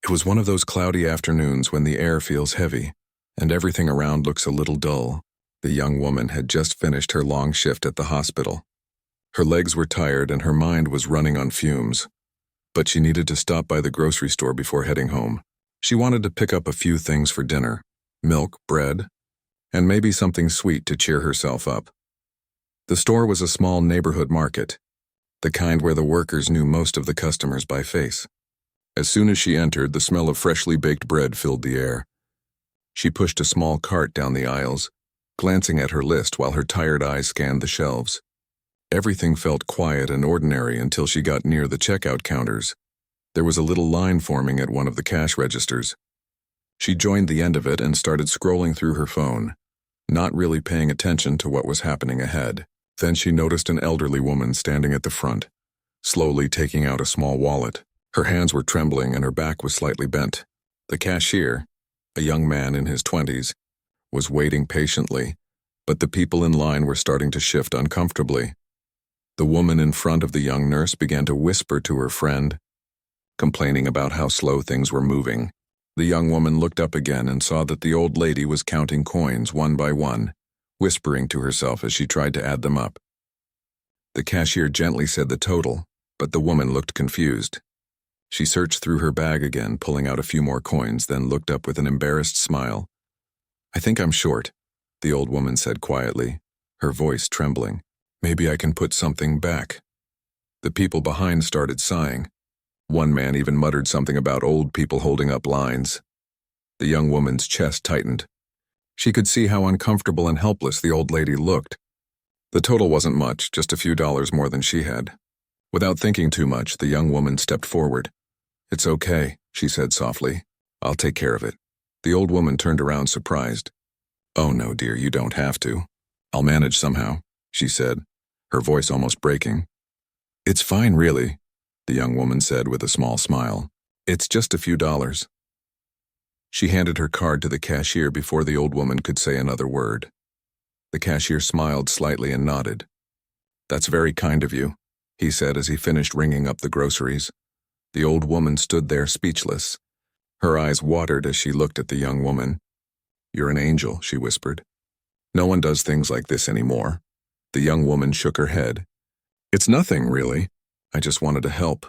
It was one of those cloudy afternoons when the air feels heavy, and everything around looks a little dull. The young woman had just finished her long shift at the hospital. Her legs were tired and her mind was running on fumes. But she needed to stop by the grocery store before heading home. She wanted to pick up a few things for dinner: milk, bread, and maybe something sweet to cheer herself up. The store was a small neighborhood market, the kind where the workers knew most of the customers by face. As soon as she entered, the smell of freshly baked bread filled the air. She pushed a small cart down the aisles, glancing at her list while her tired eyes scanned the shelves. Everything felt quiet and ordinary until she got near the checkout counters. There was a little line forming at one of the cash registers. She joined the end of it and started scrolling through her phone, not really paying attention to what was happening ahead. Then she noticed an elderly woman standing at the front, slowly taking out a small wallet. Her hands were trembling and her back was slightly bent. The cashier, a young man in his 20s, was waiting patiently, but the people in line were starting to shift uncomfortably. The woman in front of the young nurse began to whisper to her friend, complaining about how slow things were moving. The young woman looked up again and saw that the old lady was counting coins one by one, whispering to herself as she tried to add them up. The cashier gently said the total, but the woman looked confused. She searched through her bag again, pulling out a few more coins, then looked up with an embarrassed smile. "I think I'm short," the old woman said quietly, her voice trembling. "Maybe I can put something back." The people behind started sighing. One man even muttered something about old people holding up lines. The young woman's chest tightened. She could see how uncomfortable and helpless the old lady looked. The total wasn't much, just a few dollars more than she had. Without thinking too much, the young woman stepped forward. "It's okay," she said softly. "I'll take care of it." The old woman turned around surprised. "Oh no, dear, you don't have to. I'll manage somehow," she said, her voice almost breaking. "It's fine, really," the young woman said with a small smile. "It's just a few dollars." She handed her card to the cashier before the old woman could say another word. The cashier smiled slightly and nodded. "That's very kind of you," he said as he finished ringing up the groceries. The old woman stood there speechless. Her eyes watered as she looked at the young woman. "You're an angel," she whispered. "No one does things like this anymore." The young woman shook her head. "It's nothing, really. I just wanted to help."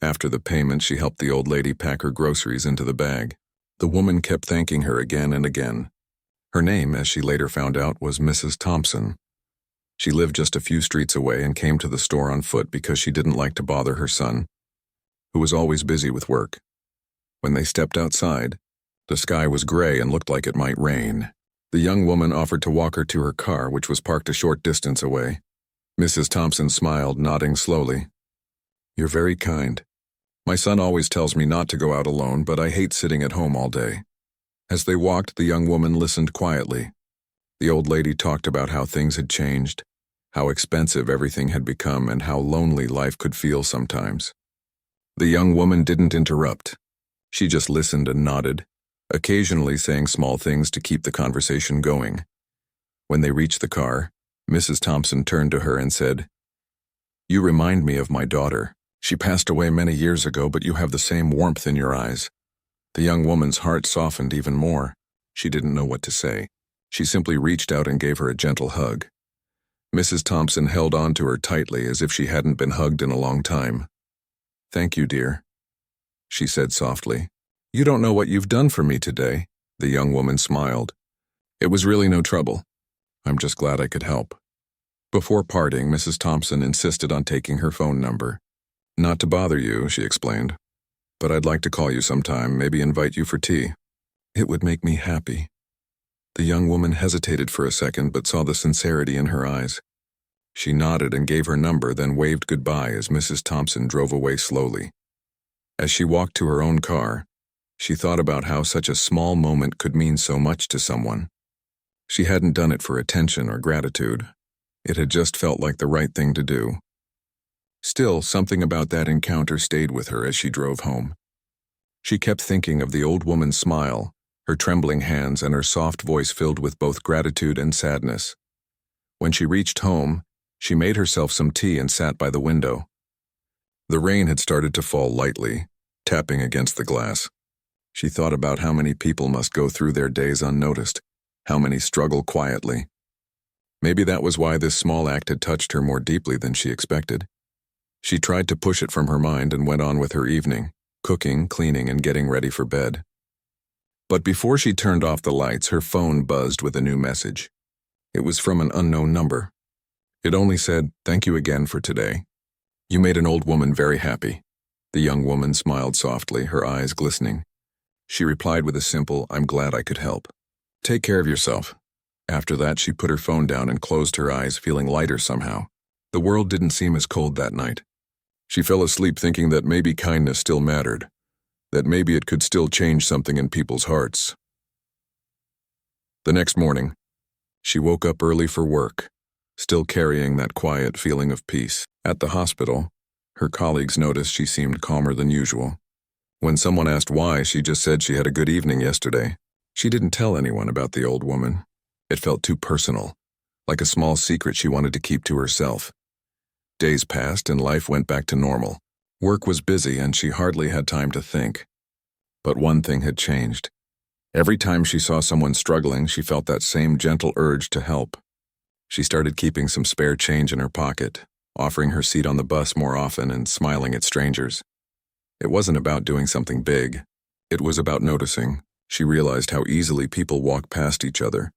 After the payment, she helped the old lady pack her groceries into the bag. The woman kept thanking her again and again. Her name, as she later found out, was Mrs. Thompson. She lived just a few streets away and came to the store on foot because she didn't like to bother her son, who was always busy with work. When they stepped outside, the sky was gray and looked like it might rain. The young woman offered to walk her to her car, which was parked a short distance away. Mrs. Thompson smiled, nodding slowly. "You're very kind. My son always tells me not to go out alone, but I hate sitting at home all day." As they walked, the young woman listened quietly. The old lady talked about how things had changed, how expensive everything had become, and how lonely life could feel sometimes. The young woman didn't interrupt. She just listened and nodded, occasionally saying small things to keep the conversation going. When they reached the car, Mrs. Thompson turned to her and said, "You remind me of my daughter. She passed away many years ago, but you have the same warmth in your eyes." The young woman's heart softened even more. She didn't know what to say. She simply reached out and gave her a gentle hug. Mrs. Thompson held on to her tightly as if she hadn't been hugged in a long time. "Thank you, dear," she said softly. "You don't know what you've done for me today," the young woman smiled. "It was really no trouble. I'm just glad I could help." Before parting, Mrs. Thompson insisted on taking her phone number. "Not to bother you," she explained, "but I'd like to call you sometime, maybe invite you for tea." "It would make me happy." The young woman hesitated for a second but saw the sincerity in her eyes. She nodded and gave her number, then waved goodbye as Mrs. Thompson drove away slowly. As she walked to her own car, she thought about how such a small moment could mean so much to someone. She hadn't done it for attention or gratitude. It had just felt like the right thing to do. Still, something about that encounter stayed with her as she drove home. She kept thinking of the old woman's smile, her trembling hands, and her soft voice filled with both gratitude and sadness. When she reached home, she made herself some tea and sat by the window. The rain had started to fall lightly, tapping against the glass. She thought about how many people must go through their days unnoticed, how many struggle quietly. Maybe that was why this small act had touched her more deeply than she expected. She tried to push it from her mind and went on with her evening, cooking, cleaning, and getting ready for bed. But before she turned off the lights, her phone buzzed with a new message. It was from an unknown number. It only said, "Thank you again for today. You made an old woman very happy." The young woman smiled softly, her eyes glistening. She replied with a simple, "I'm glad I could help. Take care of yourself." After that, she put her phone down and closed her eyes, feeling lighter somehow. The world didn't seem as cold that night. She fell asleep thinking that maybe kindness still mattered, that maybe it could still change something in people's hearts. The next morning, she woke up early for work, still carrying that quiet feeling of peace. At the hospital, her colleagues noticed she seemed calmer than usual. When someone asked why, she just said she had a good evening yesterday. She didn't tell anyone about the old woman. It felt too personal, like a small secret she wanted to keep to herself. Days passed and life went back to normal. Work was busy and she hardly had time to think. But one thing had changed. Every time she saw someone struggling, she felt that same gentle urge to help. She started keeping some spare change in her pocket, offering her seat on the bus more often and smiling at strangers. It wasn't about doing something big. It was about noticing. She realized how easily people walk past each other,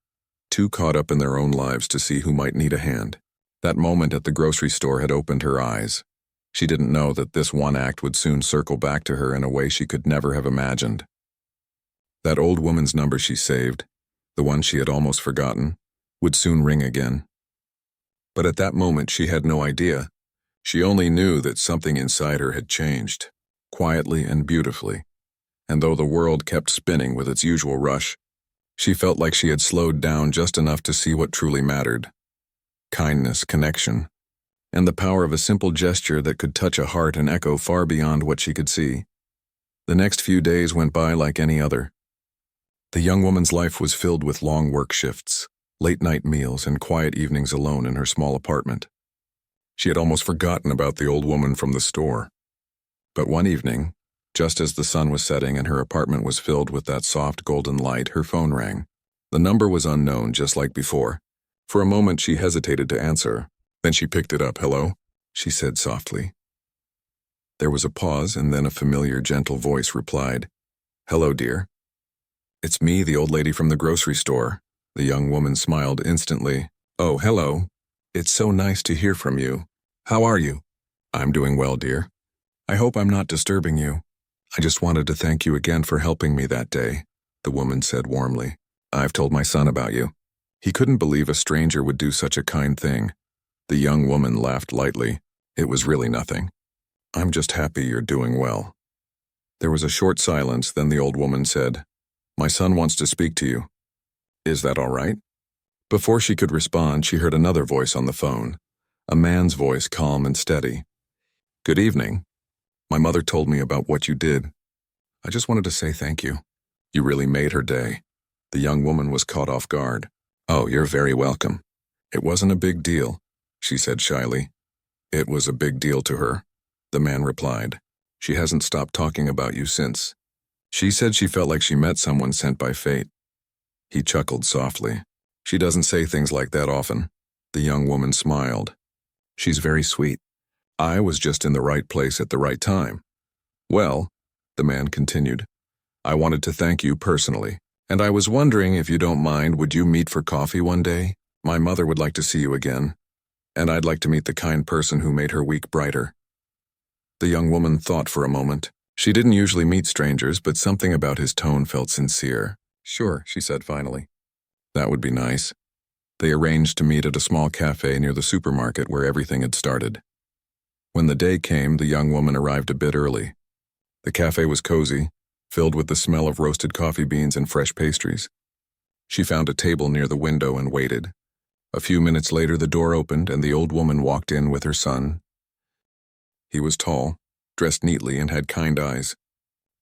too caught up in their own lives to see who might need a hand. That moment at the grocery store had opened her eyes. She didn't know that this one act would soon circle back to her in a way she could never have imagined. That old woman's number she saved, the one she had almost forgotten, would soon ring again. But at that moment she had no idea. She only knew that something inside her had changed, quietly and beautifully. And though the world kept spinning with its usual rush, she felt like she had slowed down just enough to see what truly mattered. Kindness, connection, and the power of a simple gesture that could touch a heart and echo far beyond what she could see. The next few days went by like any other. The young woman's life was filled with long work shifts, late-night meals, and quiet evenings alone in her small apartment. She had almost forgotten about the old woman from the store. But one evening, just as the sun was setting and her apartment was filled with that soft golden light, her phone rang. The number was unknown, just like before. For a moment she hesitated to answer. Then she picked it up. "Hello?" she said softly. There was a pause, and then a familiar, gentle voice replied, "Hello, dear." "It's me, the old lady from the grocery store." The young woman smiled instantly. "Oh, hello. It's so nice to hear from you. How are you?" "I'm doing well, dear. I hope I'm not disturbing you. I just wanted to thank you again for helping me that day," the woman said warmly. "I've told my son about you. He couldn't believe a stranger would do such a kind thing." The young woman laughed lightly. "It was really nothing. I'm just happy you're doing well." There was a short silence, then the old woman said, "My son wants to speak to you. Is that all right?" Before she could respond, she heard another voice on the phone, a man's voice, calm and steady. "Good evening. My mother told me about what you did. I just wanted to say thank you. You really made her day." The young woman was caught off guard. "Oh, you're very welcome. It wasn't a big deal," she said shyly. "It was a big deal to her," the man replied. "She hasn't stopped talking about you since. She said she felt like she met someone sent by fate." He chuckled softly. "She doesn't say things like that often." The young woman smiled. "She's very sweet. I was just in the right place at the right time." "Well," the man continued, "I wanted to thank you personally, and I was wondering if you don't mind, would you meet for coffee one day? My mother would like to see you again, and I'd like to meet the kind person who made her week brighter." The young woman thought for a moment. She didn't usually meet strangers, but something about his tone felt sincere. "Sure," she said finally. "That would be nice." They arranged to meet at a small cafe near the supermarket where everything had started. When the day came, the young woman arrived a bit early. The cafe was cozy, filled with the smell of roasted coffee beans and fresh pastries. She found a table near the window and waited. A few minutes later, the door opened and the old woman walked in with her son. He was tall, dressed neatly, and had kind eyes.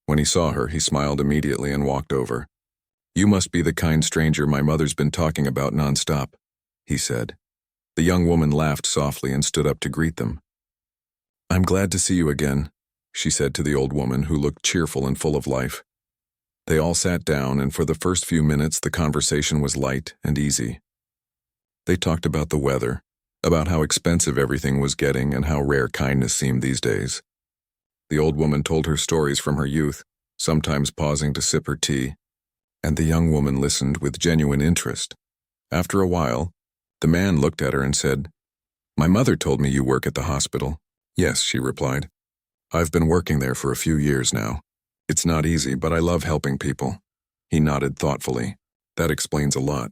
When he saw her, he smiled immediately and walked over. "You must be the kind stranger my mother's been talking about nonstop," he said. The young woman laughed softly and stood up to greet them. "I'm glad to see you again. she said to the old woman, who looked cheerful and full of life. They all sat down, and for the first few minutes the conversation was light and easy. They talked about the weather, about how expensive everything was getting and how rare kindness seemed these days. The old woman told her stories from her youth, sometimes pausing to sip her tea, and the young woman listened with genuine interest. After a while, the man looked at her and said, "My mother told me you work at the hospital." "Yes," she replied. "I've been working there for a few years now. It's not easy, but I love helping people." He nodded thoughtfully. "That explains a lot.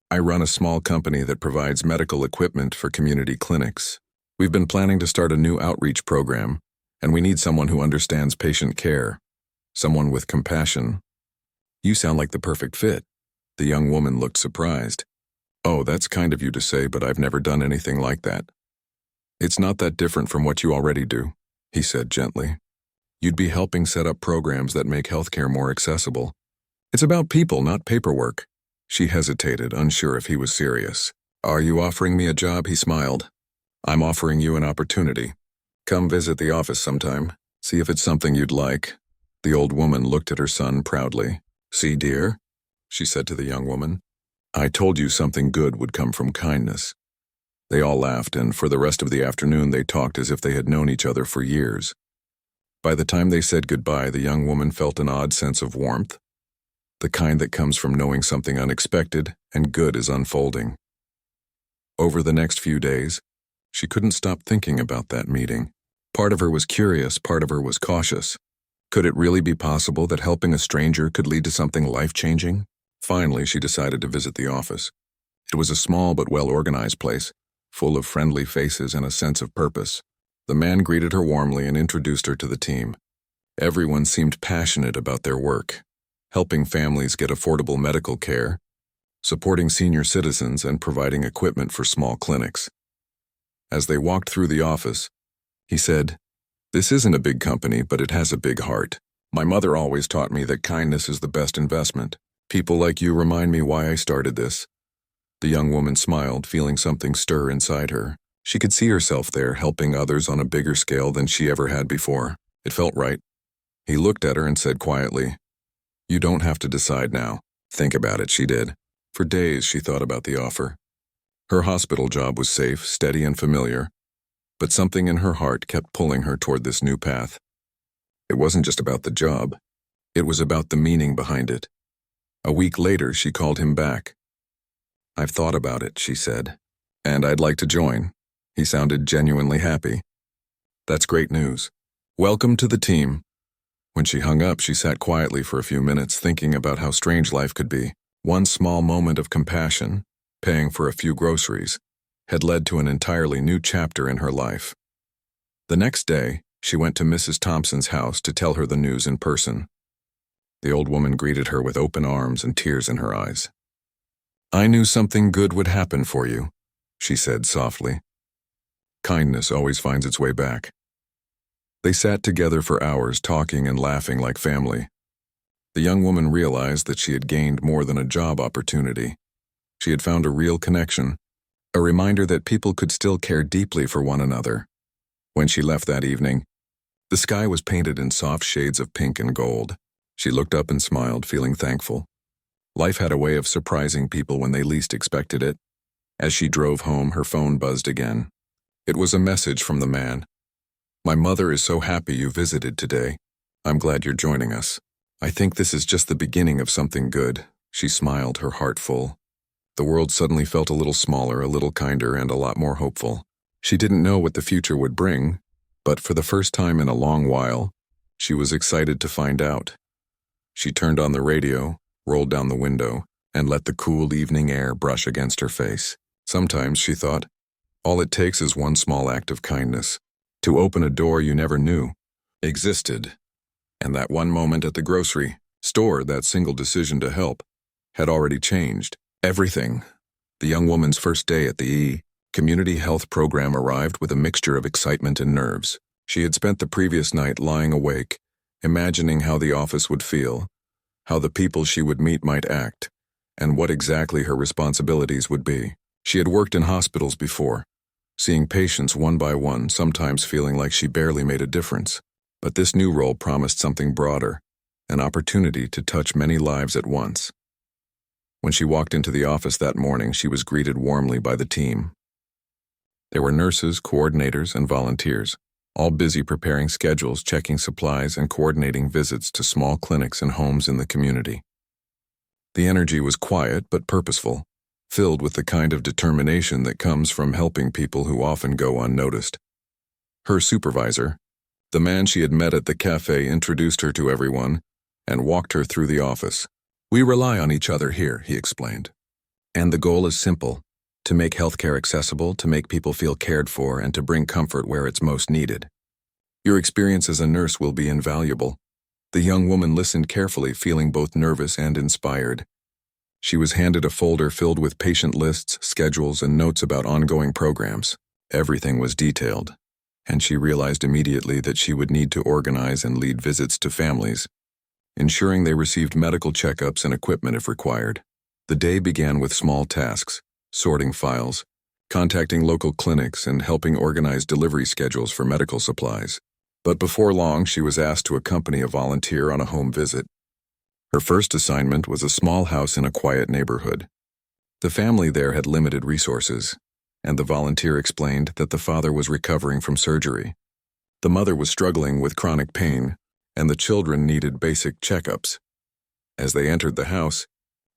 I run a small company that provides medical equipment for community clinics. We've been planning to start a new outreach program, and we need someone who understands patient care, someone with compassion." "You sound like the perfect fit." The young woman looked surprised. "Oh, that's kind of you to say, but I've never done anything like that." "It's not that different from what you already do," he said gently. "You'd be helping set up programs that make healthcare more accessible. It's about people, not paperwork." She hesitated, unsure if he was serious. "Are you offering me a job?" He smiled. "I'm offering you an opportunity. Come visit the office sometime. See if it's something you'd like." The old woman looked at her son proudly. "See, dear," she said to the young woman, "I told you something good would come from kindness." They all laughed, and for the rest of the afternoon they talked as if they had known each other for years. By the time they said goodbye, the young woman felt an odd sense of warmth, the kind that comes from knowing something unexpected and good is unfolding. Over the next few days, she couldn't stop thinking about that meeting. Part of her was curious, part of her was cautious. Could it really be possible that helping a stranger could lead to something life-changing? Finally, she decided to visit the office. It was a small but well-organized place, full of friendly faces and a sense of purpose. The man greeted her warmly and introduced her to the team. Everyone seemed passionate about their work, helping families get affordable medical care, supporting senior citizens, and providing equipment for small clinics. As they walked through the office, he said, "This isn't a big company, but it has a big heart. My mother always taught me that kindness is the best investment. People like you remind me why I started this." The young woman smiled, feeling something stir inside her. She could see herself there, helping others on a bigger scale than she ever had before. It felt right. He looked at her and said quietly, "You don't have to decide now. Think about it." She did. For days she thought about the offer. Her hospital job was safe, steady, and familiar, but something in her heart kept pulling her toward this new path. It wasn't just about the job. It was about the meaning behind it. A week later, she called him back. "I've thought about it," she said, "and I'd like to join." He sounded genuinely happy. "That's great news. Welcome to the team." When she hung up, she sat quietly for a few minutes, thinking about how strange life could be. One small moment of compassion, paying for a few groceries, had led to an entirely new chapter in her life. The next day, she went to Mrs. Thompson's house to tell her the news in person. The old woman greeted her with open arms and tears in her eyes. "I knew something good would happen for you," she said softly. "Kindness always finds its way back." They sat together for hours, talking and laughing like family. The young woman realized that she had gained more than a job opportunity. She had found a real connection, a reminder that people could still care deeply for one another. When she left that evening, the sky was painted in soft shades of pink and gold. She looked up and smiled, feeling thankful. Life had a way of surprising people when they least expected it. As she drove home, her phone buzzed again. It was a message from the man. "My mother is so happy you visited today. I'm glad you're joining us. I think this is just the beginning of something good." She smiled, her heart full. The world suddenly felt a little smaller, a little kinder, and a lot more hopeful. She didn't know what the future would bring, but for the first time in a long while, she was excited to find out. She turned on the radio, rolled down the window, and let the cool evening air brush against her face. Sometimes, she thought, all it takes is one small act of kindness to open a door you never knew existed. And that one moment at the grocery store, that single decision to help, had already changed everything. The young woman's first day at the community health program arrived with a mixture of excitement and nerves. She had spent the previous night lying awake, imagining how the office would feel, how the people she would meet might act, and what exactly her responsibilities would be. She had worked in hospitals before, seeing patients one by one, sometimes feeling like she barely made a difference. But this new role promised something broader, an opportunity to touch many lives at once. When she walked into the office that morning, she was greeted warmly by the team. There were nurses, coordinators, and volunteers, all busy preparing schedules, checking supplies, and coordinating visits to small clinics and homes in the community. The energy was quiet but purposeful, filled with the kind of determination that comes from helping people who often go unnoticed. Her supervisor, the man she had met at the cafe, introduced her to everyone and walked her through the office. "We rely on each other here," he explained. "And the goal is simple: to make healthcare accessible, to make people feel cared for, and to bring comfort where it's most needed. Your experience as a nurse will be invaluable." The young woman listened carefully, feeling both nervous and inspired. She was handed a folder filled with patient lists, schedules, and notes about ongoing programs. Everything was detailed, and she realized immediately that she would need to organize and lead visits to families, ensuring they received medical checkups and equipment if required. The day began with small tasks: sorting files, contacting local clinics, and helping organize delivery schedules for medical supplies. But before long, she was asked to accompany a volunteer on a home visit. Her first assignment was a small house in a quiet neighborhood. The family there had limited resources, and the volunteer explained that the father was recovering from surgery. The mother was struggling with chronic pain, and the children needed basic checkups. As they entered the house,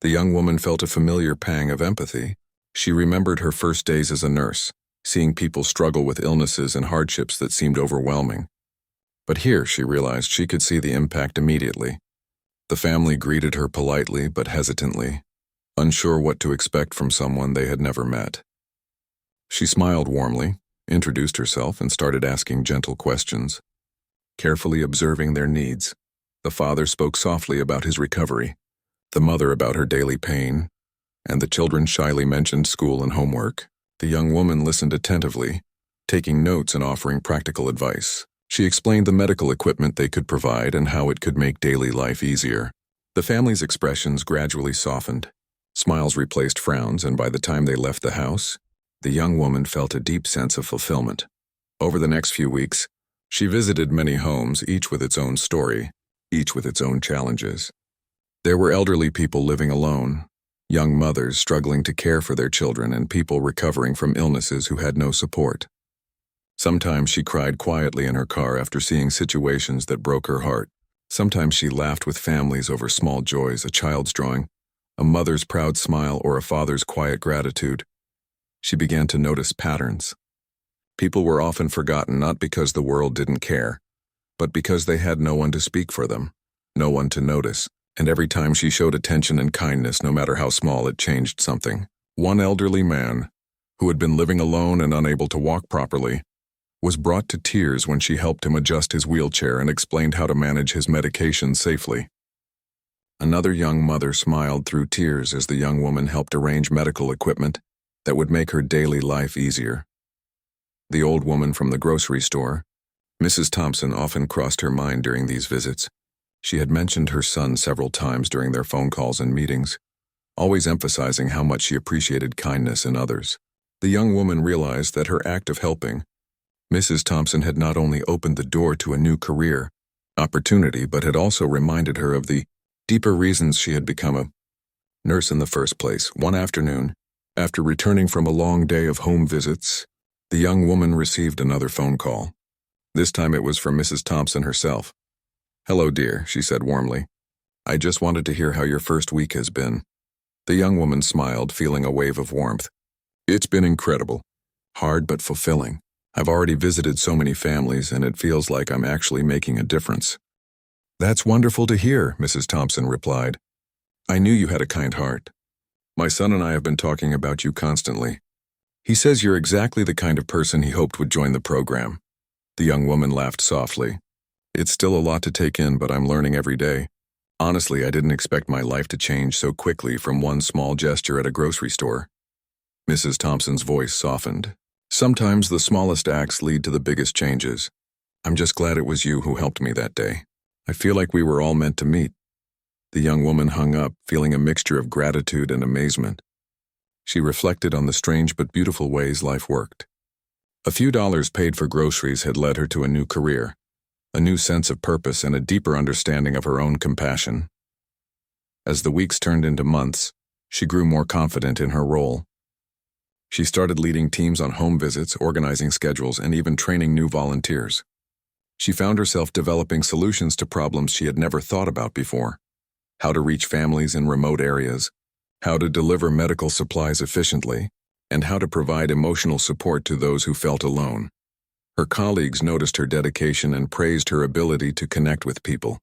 the young woman felt a familiar pang of empathy. She remembered her first days as a nurse, seeing people struggle with illnesses and hardships that seemed overwhelming. But here, she realized, she could see the impact immediately. The family greeted her politely but hesitantly, unsure what to expect from someone they had never met. She smiled warmly, introduced herself, and started asking gentle questions. Carefully observing their needs, the father spoke softly about his recovery, the mother about her daily pain, and the children shyly mentioned school and homework. The young woman listened attentively, taking notes and offering practical advice. She explained the medical equipment they could provide and how it could make daily life easier. The family's expressions gradually softened. Smiles replaced frowns, and by the time they left the house, the young woman felt a deep sense of fulfillment. Over the next few weeks, she visited many homes, each with its own story, each with its own challenges. There were elderly people living alone, young mothers struggling to care for their children, and people recovering from illnesses who had no support. Sometimes she cried quietly in her car after seeing situations that broke her heart. Sometimes she laughed with families over small joys: a child's drawing, a mother's proud smile, or a father's quiet gratitude. She began to notice patterns. People were often forgotten, not because the world didn't care, but because they had no one to speak for them, no one to notice. And every time she showed attention and kindness, no matter how small, it changed something. One elderly man, who had been living alone and unable to walk properly, was brought to tears when she helped him adjust his wheelchair and explained how to manage his medication safely. Another young mother smiled through tears as the young woman helped arrange medical equipment that would make her daily life easier. The old woman from the grocery store, Mrs. Thompson, often crossed her mind during these visits. She had mentioned her son several times during their phone calls and meetings, always emphasizing how much she appreciated kindness in others. The young woman realized that her act of helping Mrs. Thompson had not only opened the door to a new career opportunity, but had also reminded her of the deeper reasons she had become a nurse in the first place. One afternoon, after returning from a long day of home visits, the young woman received another phone call. This time it was from Mrs. Thompson herself. "Hello, dear," she said warmly. "I just wanted to hear how your first week has been." The young woman smiled, feeling a wave of warmth. "It's been incredible. Hard but fulfilling. I've already visited so many families, and it feels like I'm actually making a difference." "That's wonderful to hear," Mrs. Thompson replied. "I knew you had a kind heart. My son and I have been talking about you constantly. He says you're exactly the kind of person he hoped would join the program." The young woman laughed softly. "It's still a lot to take in, but I'm learning every day. Honestly, I didn't expect my life to change so quickly from one small gesture at a grocery store." Mrs. Thompson's voice softened. "Sometimes the smallest acts lead to the biggest changes. I'm just glad it was you who helped me that day. I feel like we were all meant to meet." The young woman hung up, feeling a mixture of gratitude and amazement. She reflected on the strange but beautiful ways life worked. A few dollars paid for groceries had led her to a new career. a new sense of purpose, and a deeper understanding of her own compassion. As the weeks turned into months, she grew more confident in her role. She started leading teams on home visits, organizing schedules, and even training new volunteers. She found herself developing solutions to problems she had never thought about before: how to reach families in remote areas, how to deliver medical supplies efficiently, and how to provide emotional support to those who felt alone. Her colleagues noticed her dedication and praised her ability to connect with people.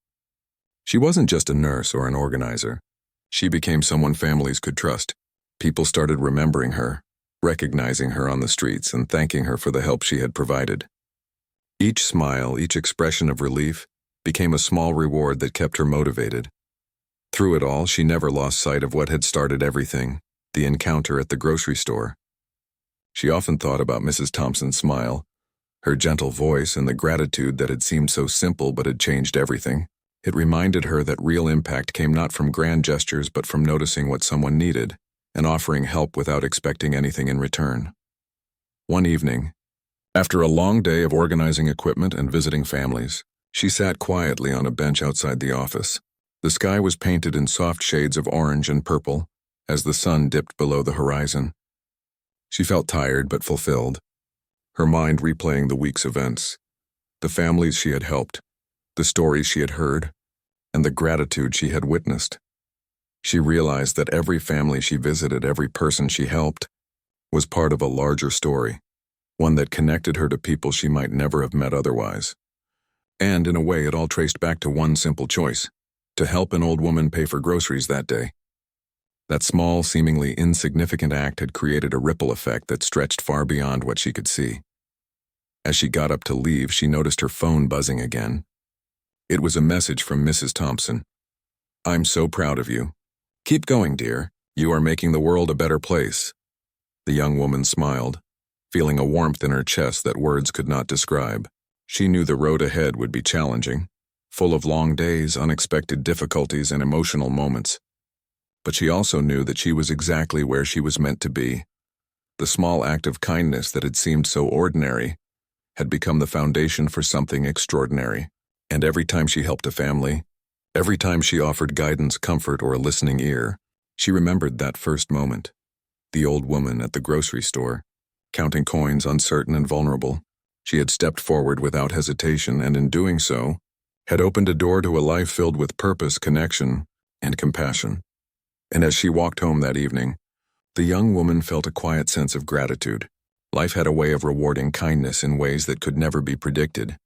She wasn't just a nurse or an organizer. She became someone families could trust. People started remembering her, recognizing her on the streets, and thanking her for the help she had provided. Each smile, each expression of relief, became a small reward that kept her motivated. Through it all, she never lost sight of what had started everything: the encounter at the grocery store. She often thought about Mrs. Thompson's smile, her gentle voice, and the gratitude that had seemed so simple but had changed everything. It reminded her that real impact came not from grand gestures but from noticing what someone needed and offering help without expecting anything in return. One evening, after a long day of organizing equipment and visiting families, she sat quietly on a bench outside the office. The sky was painted in soft shades of orange and purple as the sun dipped below the horizon. She felt tired but fulfilled, her mind replaying the week's events, the families she had helped, the stories she had heard, and the gratitude she had witnessed. She realized that every family she visited, every person she helped, was part of a larger story, one that connected her to people she might never have met otherwise. And in a way, it all traced back to one simple choice: to help an old woman pay for groceries that day. That small, seemingly insignificant act had created a ripple effect that stretched far beyond what she could see. As she got up to leave, she noticed her phone buzzing again. It was a message from Mrs. Thompson. "I'm so proud of you. Keep going, dear. You are making the world a better place." The young woman smiled, feeling a warmth in her chest that words could not describe. She knew the road ahead would be challenging, full of long days, unexpected difficulties, and emotional moments. But she also knew that she was exactly where she was meant to be. The small act of kindness that had seemed so ordinary had become the foundation for something extraordinary. And every time she helped a family, every time she offered guidance, comfort, or a listening ear, she remembered that first moment. The old woman at the grocery store, counting coins, uncertain and vulnerable. She had stepped forward without hesitation, and in doing so, had opened a door to a life filled with purpose, connection, and compassion. And as she walked home that evening, the young woman felt a quiet sense of gratitude. Life had a way of rewarding kindness in ways that could never be predicted.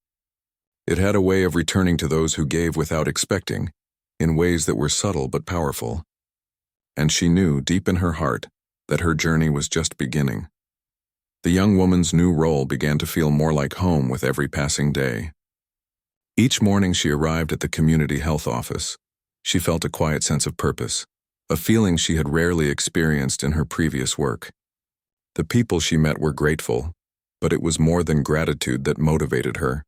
It had a way of returning to those who gave without expecting, in ways that were subtle but powerful. And she knew, deep in her heart, that her journey was just beginning. The young woman's new role began to feel more like home with every passing day. Each morning she arrived at the community health office. She felt a quiet sense of purpose, a feeling she had rarely experienced in her previous work. The people she met were grateful, but it was more than gratitude that motivated her.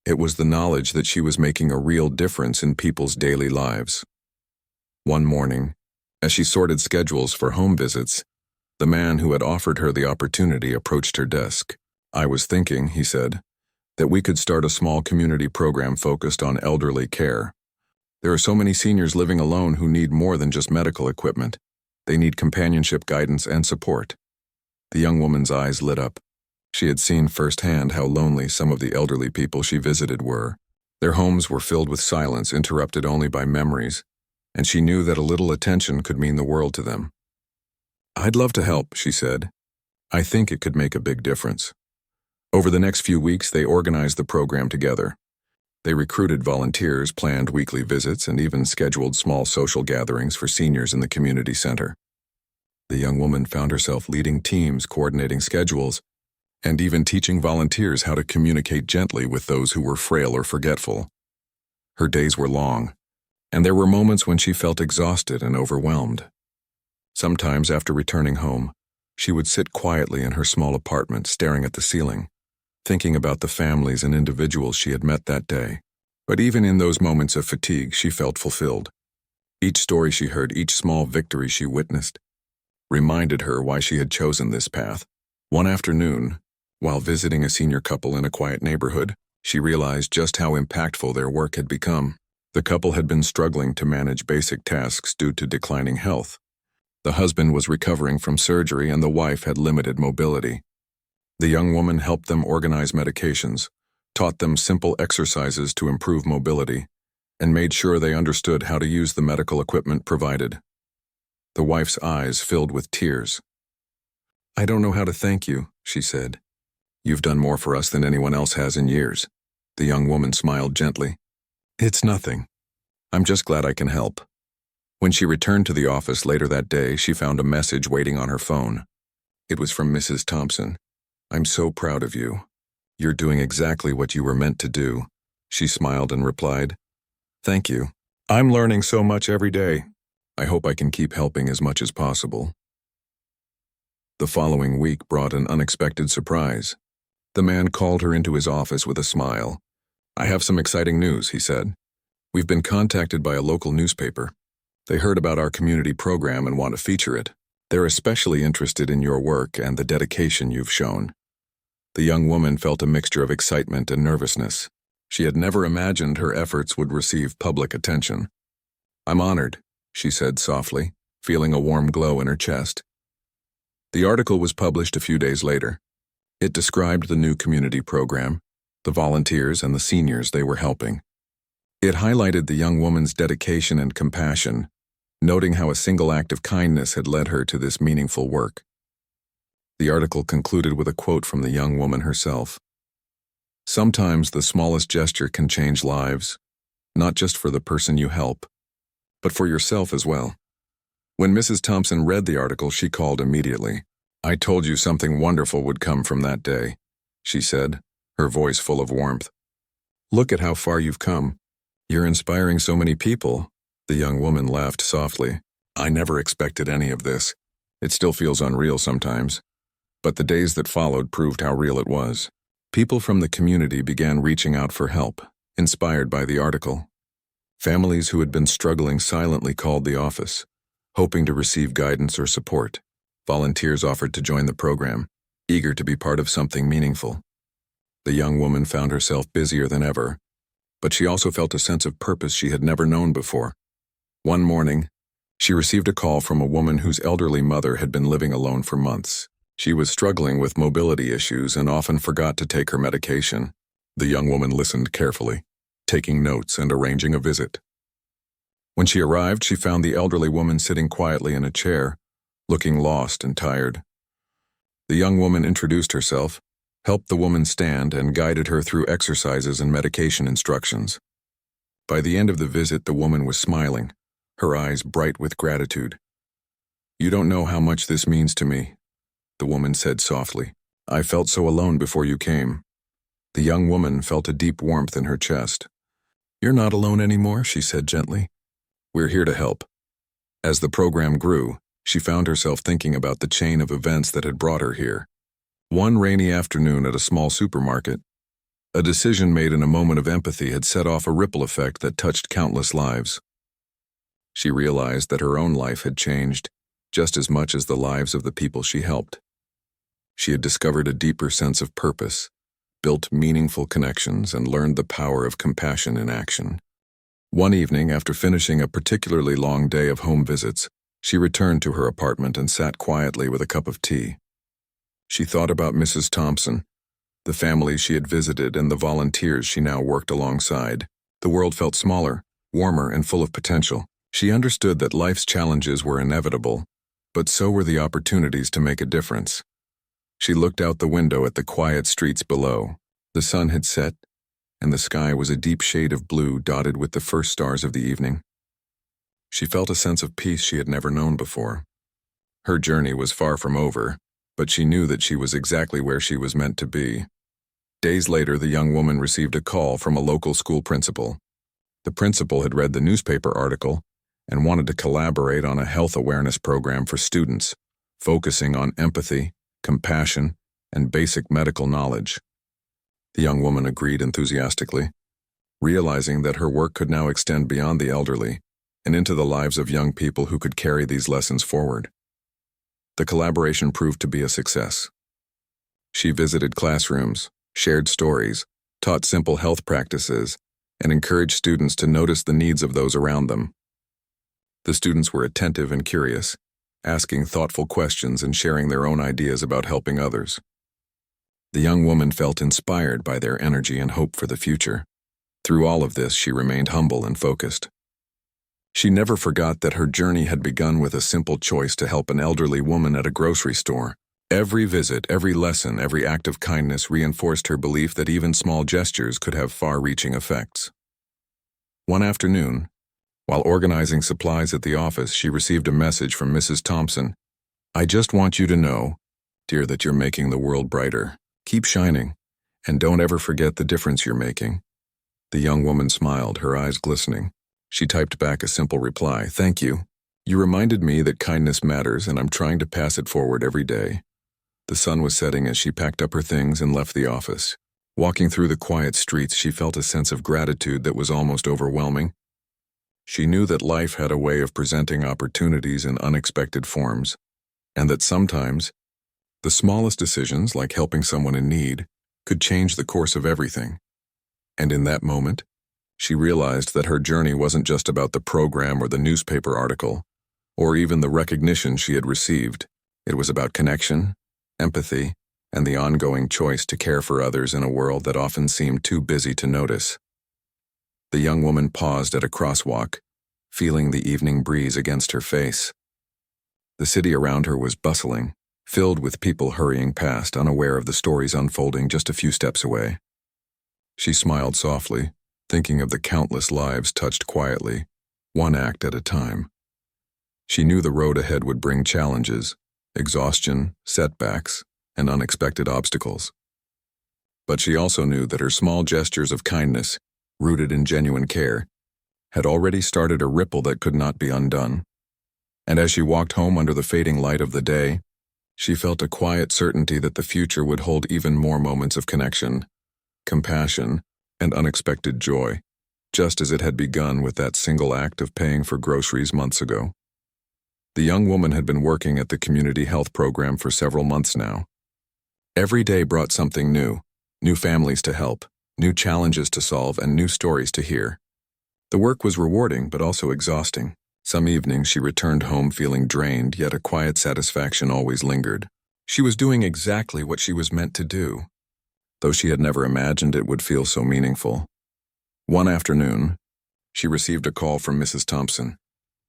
It was the knowledge that she was making a real difference in people's daily lives. One morning, as she sorted schedules for home visits, the man who had offered her the opportunity approached her desk. "I was thinking," he said, "that we could start a small community program focused on elderly care. There are so many seniors living alone who need more than just medical equipment. They need companionship, guidance, and support." The young woman's eyes lit up. She had seen firsthand how lonely some of the elderly people she visited were. Their homes were filled with silence, interrupted only by memories, and she knew that a little attention could mean the world to them. "I'd love to help," she said. "I think it could make a big difference." Over the next few weeks, they organized the program together. They recruited volunteers, planned weekly visits, and even scheduled small social gatherings for seniors in the community center. The young woman found herself leading teams, coordinating schedules, and even teaching volunteers how to communicate gently with those who were frail or forgetful. Her days were long, and there were moments when she felt exhausted and overwhelmed. Sometimes, after returning home, she would sit quietly in her small apartment, staring at the ceiling, thinking about the families and individuals she had met that day. But even in those moments of fatigue, she felt fulfilled. Each story she heard, each small victory she witnessed, reminded her why she had chosen this path. One afternoon, while visiting a senior couple in a quiet neighborhood, She realized just how impactful their work had become. The couple had been struggling to manage basic tasks due to declining health. The husband was recovering from surgery and the wife had limited mobility. The young woman helped them organize medications, taught them simple exercises to improve mobility, and made sure they understood how to use the medical equipment provided. The wife's eyes filled with tears. "I don't know how to thank you," she said. "You've done more for us than anyone else has in years." The young woman smiled gently. "It's nothing. I'm just glad I can help." When she returned to the office later that day, she found a message waiting on her phone. It was from Mrs. Thompson. "I'm so proud of you. You're doing exactly what you were meant to do." She smiled and replied, "Thank you. I'm learning so much every day. I hope I can keep helping as much as possible." The following week brought an unexpected surprise. The man called her into his office with a smile. "I have some exciting news," he said. "We've been contacted by a local newspaper. They heard about our community program and want to feature it. They're especially interested in your work and the dedication you've shown." The young woman felt a mixture of excitement and nervousness. She had never imagined her efforts would receive public attention. "I'm honored," she said softly, feeling a warm glow in her chest. The article was published a few days later. It described the new community program, the volunteers and the seniors they were helping. It highlighted the young woman's dedication and compassion, noting how a single act of kindness had led her to this meaningful work. The article concluded with a quote from the young woman herself. "Sometimes the smallest gesture can change lives, not just for the person you help, but for yourself as well." When Mrs. Thompson read the article, she called immediately. "I told you something wonderful would come from that day," she said, her voice full of warmth. "Look at how far you've come. You're inspiring so many people." The young woman laughed softly. "I never expected any of this. It still feels unreal sometimes." But the days that followed proved how real it was. People from the community began reaching out for help, inspired by the article. Families who had been struggling silently called the office, hoping to receive guidance or support. Volunteers offered to join the program, eager to be part of something meaningful. The young woman found herself busier than ever, but she also felt a sense of purpose she had never known before. One morning, she received a call from a woman whose elderly mother had been living alone for months. She was struggling with mobility issues and often forgot to take her medication. The young woman listened carefully, taking notes and arranging a visit. When she arrived, she found the elderly woman sitting quietly in a chair, looking lost and tired. The young woman introduced herself, helped the woman stand, and guided her through exercises and medication instructions. By the end of the visit, the woman was smiling, her eyes bright with gratitude. "You don't know how much this means to me," the woman said softly. "I felt so alone before you came." The young woman felt a deep warmth in her chest. "You're not alone anymore," she said gently. "We're here to help." As the program grew, she found herself thinking about the chain of events that had brought her here. One rainy afternoon at a small supermarket, a decision made in a moment of empathy had set off a ripple effect that touched countless lives. She realized that her own life had changed just as much as the lives of the people she helped. She had discovered a deeper sense of purpose, built meaningful connections, and learned the power of compassion in action. One evening, after finishing a particularly long day of home visits, she returned to her apartment and sat quietly with a cup of tea. She thought about Mrs. Thompson, the families she had visited, and the volunteers she now worked alongside. The world felt smaller, warmer, and full of potential. She understood that life's challenges were inevitable, but so were the opportunities to make a difference. She looked out the window at the quiet streets below. The sun had set, and the sky was a deep shade of blue dotted with the first stars of the evening. She felt a sense of peace she had never known before. Her journey was far from over, but she knew that she was exactly where she was meant to be. Days later, the young woman received a call from a local school principal. The principal had read the newspaper article and wanted to collaborate on a health awareness program for students, focusing on empathy, compassion, and basic medical knowledge. The young woman agreed enthusiastically, realizing that her work could now extend beyond the elderly and into the lives of young people who could carry these lessons forward. The collaboration proved to be a success. She visited classrooms, shared stories, taught simple health practices, and encouraged students to notice the needs of those around them. The students were attentive and curious, asking thoughtful questions and sharing their own ideas about helping others. The young woman felt inspired by their energy and hope for the future. Through all of this, she remained humble and focused. She never forgot that her journey had begun with a simple choice to help an elderly woman at a grocery store. Every visit, every lesson, every act of kindness reinforced her belief that even small gestures could have far-reaching effects. One afternoon, while organizing supplies at the office, she received a message from Mrs. Thompson. "I just want you to know, dear, that you're making the world brighter. Keep shining, and don't ever forget the difference you're making." The young woman smiled, her eyes glistening. She typed back a simple reply, "Thank you. You reminded me that kindness matters, and I'm trying to pass it forward every day." The sun was setting as she packed up her things and left the office. Walking through the quiet streets, she felt a sense of gratitude that was almost overwhelming. She knew that life had a way of presenting opportunities in unexpected forms, and that sometimes, the smallest decisions, like helping someone in need, could change the course of everything. And in that moment, she realized that her journey wasn't just about the program or the newspaper article, or even the recognition she had received. It was about connection, empathy, and the ongoing choice to care for others in a world that often seemed too busy to notice. The young woman paused at a crosswalk, feeling the evening breeze against her face. The city around her was bustling, filled with people hurrying past, unaware of the stories unfolding just a few steps away. She smiled softly, thinking of the countless lives touched quietly, one act at a time. She knew the road ahead would bring challenges, exhaustion, setbacks, and unexpected obstacles. But she also knew that her small gestures of kindness, rooted in genuine care, had already started a ripple that could not be undone. And as she walked home under the fading light of the day, she felt a quiet certainty that the future would hold even more moments of connection, compassion, and unexpected joy, just as it had begun with that single act of paying for groceries months ago. The young woman had been working at the community health program for several months now. Every day brought something new families to help, new challenges to solve, and new stories to hear. The work was rewarding but also exhausting. Some evenings she returned home feeling drained, yet a quiet satisfaction always lingered. She was doing exactly what she was meant to do, though she had never imagined it would feel so meaningful. One afternoon, she received a call from Mrs. Thompson.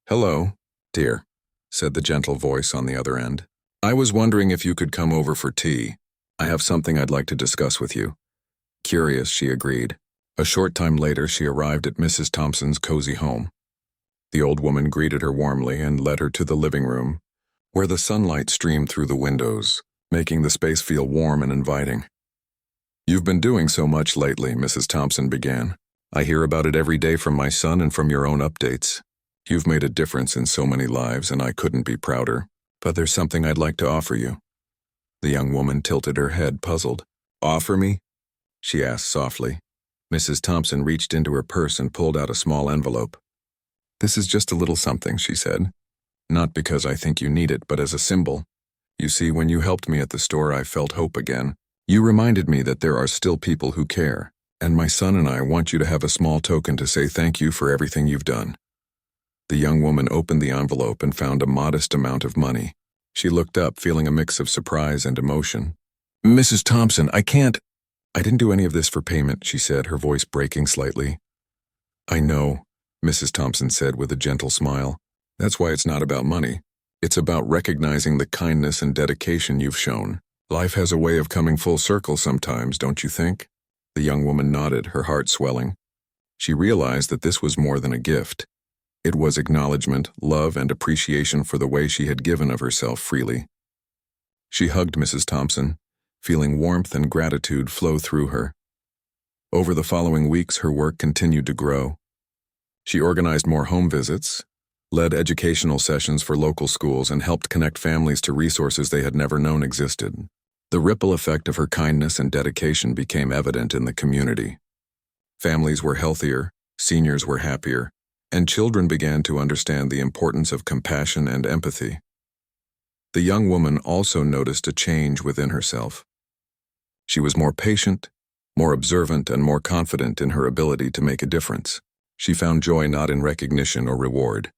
"Hello, dear," said the gentle voice on the other end. "I was wondering if you could come over for tea. I have something I'd like to discuss with you." Curious, she agreed. A short time later, she arrived at Mrs. Thompson's cozy home. The old woman greeted her warmly and led her to the living room, where the sunlight streamed through the windows, making the space feel warm and inviting. "You've been doing so much lately," Mrs. Thompson began. "I hear about it every day from my son and from your own updates. You've made a difference in so many lives, and I couldn't be prouder. But there's something I'd like to offer you." The young woman tilted her head, puzzled. "Offer me?" she asked softly. Mrs. Thompson reached into her purse and pulled out a small envelope. "This is just a little something," she said. "Not because I think you need it, but as a symbol. You see, when you helped me at the store, I felt hope again. You reminded me that there are still people who care, and my son and I want you to have a small token to say thank you for everything you've done." The young woman opened the envelope and found a modest amount of money. She looked up, feeling a mix of surprise and emotion. "Mrs. Thompson, I didn't do any of this for payment," she said, her voice breaking slightly. "I know," Mrs. Thompson said with a gentle smile. "That's why it's not about money. It's about recognizing the kindness and dedication you've shown. Life has a way of coming full circle sometimes, don't you think?" The young woman nodded, her heart swelling. She realized that this was more than a gift. It was acknowledgement, love, and appreciation for the way she had given of herself freely. She hugged Mrs. Thompson, feeling warmth and gratitude flow through her. Over the following weeks, her work continued to grow. She organized more home visits, led educational sessions for local schools, and helped connect families to resources they had never known existed. The ripple effect of her kindness and dedication became evident in the community. Families were healthier, seniors were happier, and children began to understand the importance of compassion and empathy. The young woman also noticed a change within herself. She was more patient, more observant and more confident in her ability to make a difference. She found joy not in recognition or reward,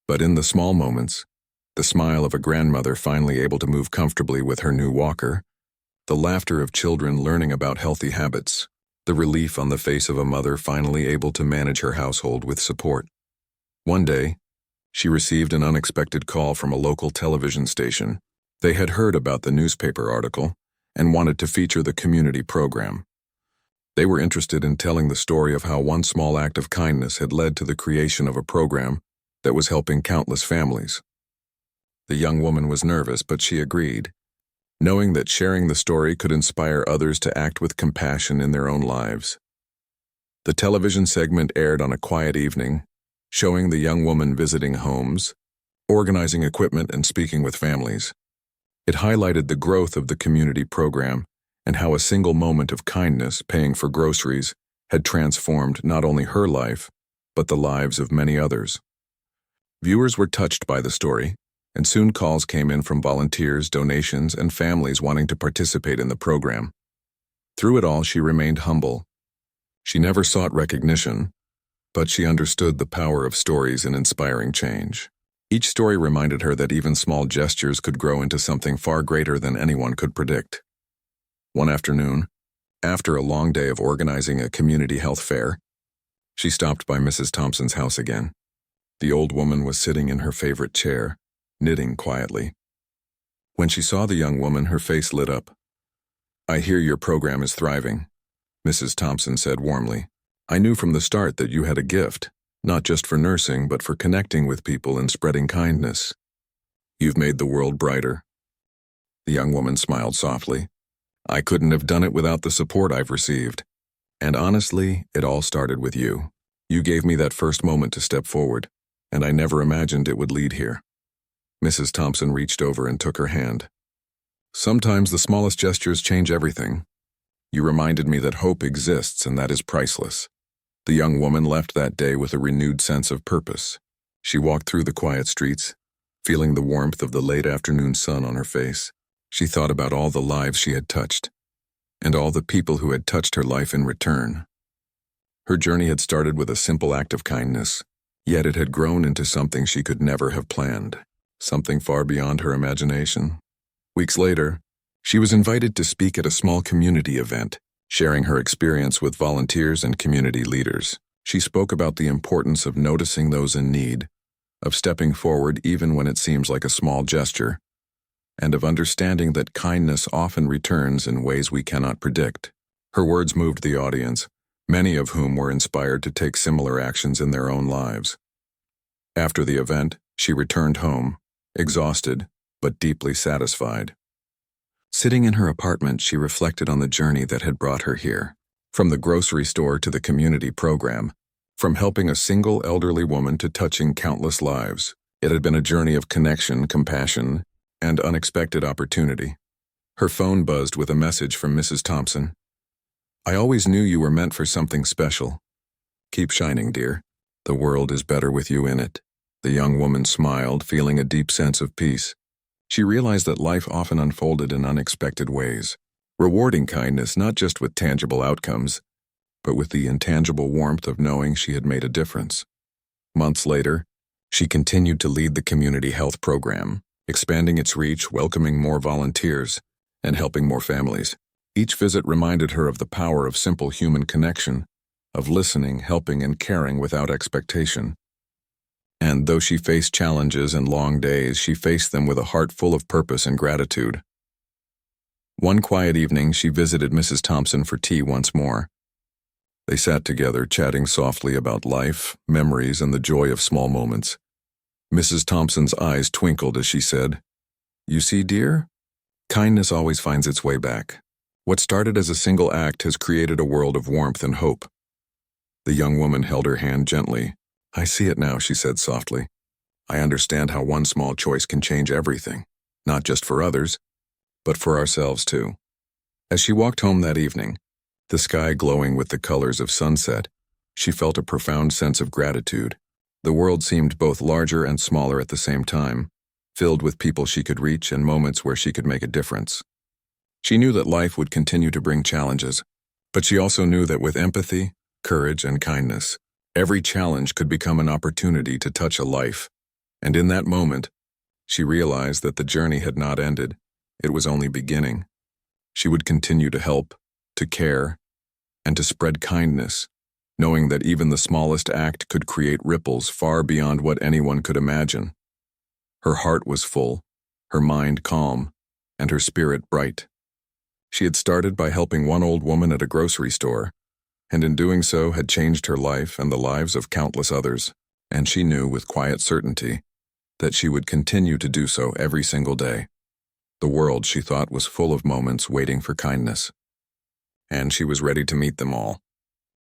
but in the small moments, the smile of a grandmother finally able to move comfortably with her new walker, the laughter of children learning about healthy habits, the relief on the face of a mother finally able to manage her household with support. One day, she received an unexpected call from a local television station. They had heard about the newspaper article and wanted to feature the community program. They were interested in telling the story of how one small act of kindness had led to the creation of a program that was helping countless families. The young woman was nervous, but she agreed, knowing that sharing the story could inspire others to act with compassion in their own lives. The television segment aired on a quiet evening, showing the young woman visiting homes, organizing equipment, and speaking with families. It highlighted the growth of the community program and how a single moment of kindness, paying for groceries, had transformed not only her life, but the lives of many others. Viewers were touched by the story, and soon calls came in from volunteers, donations, and families wanting to participate in the program. Through it all, she remained humble. She never sought recognition, but she understood the power of stories in inspiring change. Each story reminded her that even small gestures could grow into something far greater than anyone could predict. One afternoon, after a long day of organizing a community health fair, she stopped by Mrs. Thompson's house again. The old woman was sitting in her favorite chair, knitting quietly. When she saw the young woman, her face lit up. "I hear your program is thriving," Mrs. Thompson said warmly. "I knew from the start that you had a gift, not just for nursing, but for connecting with people and spreading kindness. You've made the world brighter." The young woman smiled softly. "I couldn't have done it without the support I've received. And honestly, it all started with you. You gave me that first moment to step forward, and I never imagined it would lead here." Mrs. Thompson reached over and took her hand. "Sometimes the smallest gestures change everything. You reminded me that hope exists, and that is priceless." The young woman left that day with a renewed sense of purpose. She walked through the quiet streets, feeling the warmth of the late afternoon sun on her face. She thought about all the lives she had touched, and all the people who had touched her life in return. Her journey had started with a simple act of kindness, yet it had grown into something she could never have planned, something far beyond her imagination. Weeks later, she was invited to speak at a small community event, sharing her experience with volunteers and community leaders. She spoke about the importance of noticing those in need, of stepping forward even when it seems like a small gesture, and of understanding that kindness often returns in ways we cannot predict. Her words moved the audience, many of whom were inspired to take similar actions in their own lives. After the event, she returned home, exhausted, but deeply satisfied. Sitting in her apartment, she reflected on the journey that had brought her here. From the grocery store to the community program, from helping a single elderly woman to touching countless lives, it had been a journey of connection, compassion, and unexpected opportunity. Her phone buzzed with a message from Mrs. Thompson. "I always knew you were meant for something special. Keep shining, dear. The world is better with you in it." The young woman smiled, feeling a deep sense of peace. She realized that life often unfolded in unexpected ways, rewarding kindness not just with tangible outcomes, but with the intangible warmth of knowing she had made a difference. Months later, she continued to lead the community health program, expanding its reach, welcoming more volunteers, and helping more families. Each visit reminded her of the power of simple human connection, of listening, helping, and caring without expectation. And though she faced challenges and long days, she faced them with a heart full of purpose and gratitude. One quiet evening, she visited Mrs. Thompson for tea once more. They sat together, chatting softly about life, memories, and the joy of small moments. Mrs. Thompson's eyes twinkled as she said, "You see, dear, kindness always finds its way back. What started as a single act has created a world of warmth and hope." The young woman held her hand gently. "I see it now," she said softly. "I understand how one small choice can change everything, not just for others, but for ourselves too." As she walked home that evening, the sky glowing with the colors of sunset, she felt a profound sense of gratitude. The world seemed both larger and smaller at the same time, filled with people she could reach and moments where she could make a difference. She knew that life would continue to bring challenges, But she also knew that with empathy, courage, and kindness, every challenge could become an opportunity to touch a life. And in that moment, she realized that the journey had not ended. It was only beginning. She would continue to help, to care, and to spread kindness, knowing that even the smallest act could create ripples far beyond what anyone could imagine. Her heart was full, her mind calm, and her spirit bright. She had started by helping one old woman at a grocery store, and in doing so had changed her life and the lives of countless others, and she knew with quiet certainty that she would continue to do so every single day. The world, she thought, was full of moments waiting for kindness, and she was ready to meet them all.